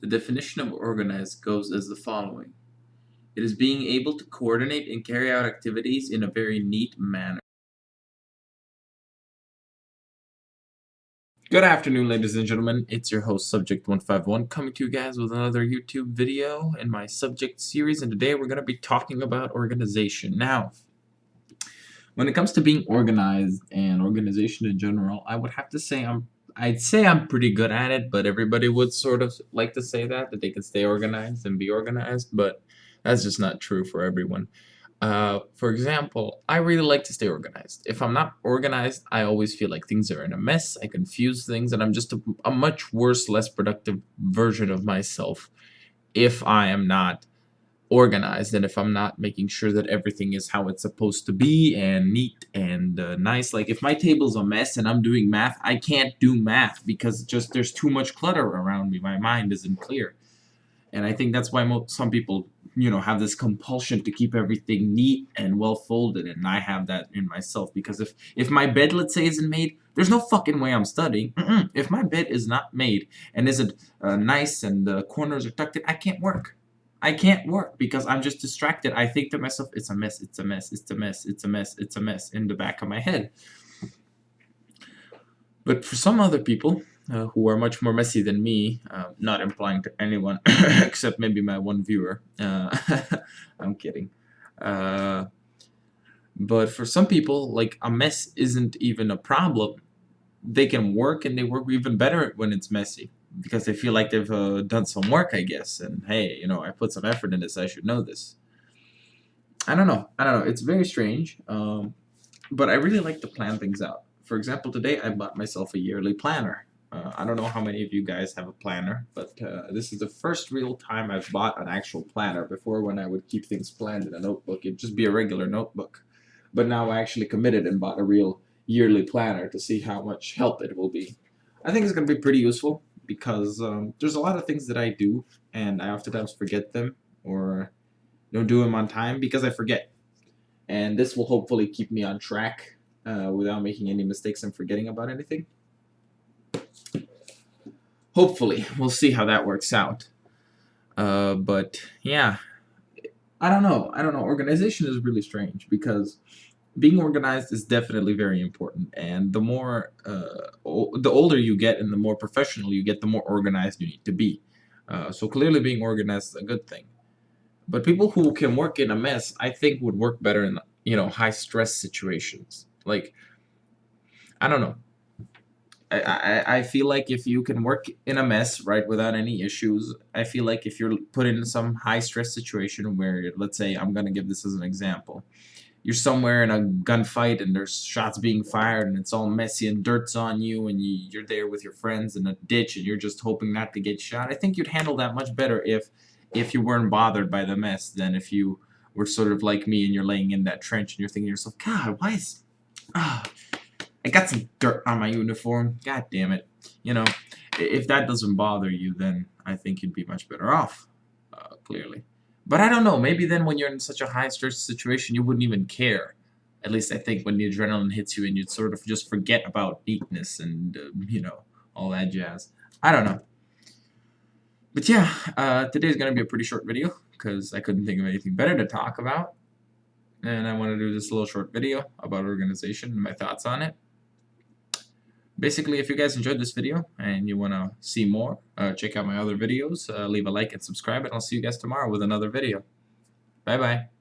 The definition of organized goes as the following. It is being able to coordinate and carry out activities in a very neat manner. Good afternoon, ladies and gentlemen. It's your host, Subject151, coming to you guys with another YouTube video in my subject series. And today we're going to be talking about organization. Now, when it comes to being organized and organization in general, I would have to say I'd say I'm pretty good at it, but everybody would sort of like to say that they can stay organized and be organized, but that's just not true for everyone. For example, I really like to stay organized. If I'm not organized, I always feel like things are in a mess. I confuse things, and I'm just a much worse, less productive version of myself if I am not organized and if I'm not making sure that everything is how it's supposed to be and neat and nice. Like if my table's a mess and I'm doing math, I can't do math because just there's too much clutter around me. My mind isn't clear. And I think that's why some people, have this compulsion to keep everything neat and well folded, and I have that in myself because if my bed, let's say, isn't made, there's no fucking way I'm studying. If my bed is not made and isn't nice and the corners are tucked in, I can't work. I can't work because I'm just distracted. I think to myself, it's a mess, it's a mess, it's a mess, it's a mess, it's a mess in the back of my head. But for some other people who are much more messy than me, not implying to anyone except maybe my one viewer, I'm kidding. But for some people, like a mess isn't even a problem. They can work and they work even better when it's messy because they feel like they've done some work, I guess. And hey, I put some effort in this. I should know this. I don't know. It's very strange. But I really like to plan things out. For example, today I bought myself a yearly planner. I don't know how many of you guys have a planner, but this is the first real time I've bought an actual planner. Before, when I would keep things planned in a notebook, it'd just be a regular notebook. But now I actually committed and bought a real yearly planner to see how much help it will be. I think it's going to be pretty useful because there's a lot of things that I do and I oftentimes forget them or don't do them on time because I forget, and this will hopefully keep me on track without making any mistakes and forgetting about anything. Hopefully, we'll see how that works out. But yeah, I don't know. Organization is really strange because being organized is definitely very important, and the more the older you get and the more professional you get, the more organized you need to be. So clearly, being organized is a good thing. But people who can work in a mess, I think, would work better in high stress situations. Like, I don't know. I feel like if you can work in a mess, right, without any issues, I feel like if you're put in some high stress situation where, let's say, I'm gonna give this as an example, you're somewhere in a gunfight and there's shots being fired and it's all messy and dirt's on you and you're there with your friends in a ditch and you're just hoping not to get shot. I think you'd handle that much better if you weren't bothered by the mess than if you were sort of like me and you're laying in that trench and you're thinking to yourself, God, why is ah I got some dirt on my uniform. God damn it. If that doesn't bother you, then I think you'd be much better off, clearly. But I don't know. Maybe then when you're in such a high stress situation, you wouldn't even care. At least I think when the adrenaline hits you and you'd sort of just forget about neatness and, all that jazz. I don't know. But yeah, today's going to be a pretty short video because I couldn't think of anything better to talk about. And I want to do this little short video about organization and my thoughts on it. Basically, if you guys enjoyed this video and you want to see more, check out my other videos, leave a like and subscribe, and I'll see you guys tomorrow with another video. Bye bye.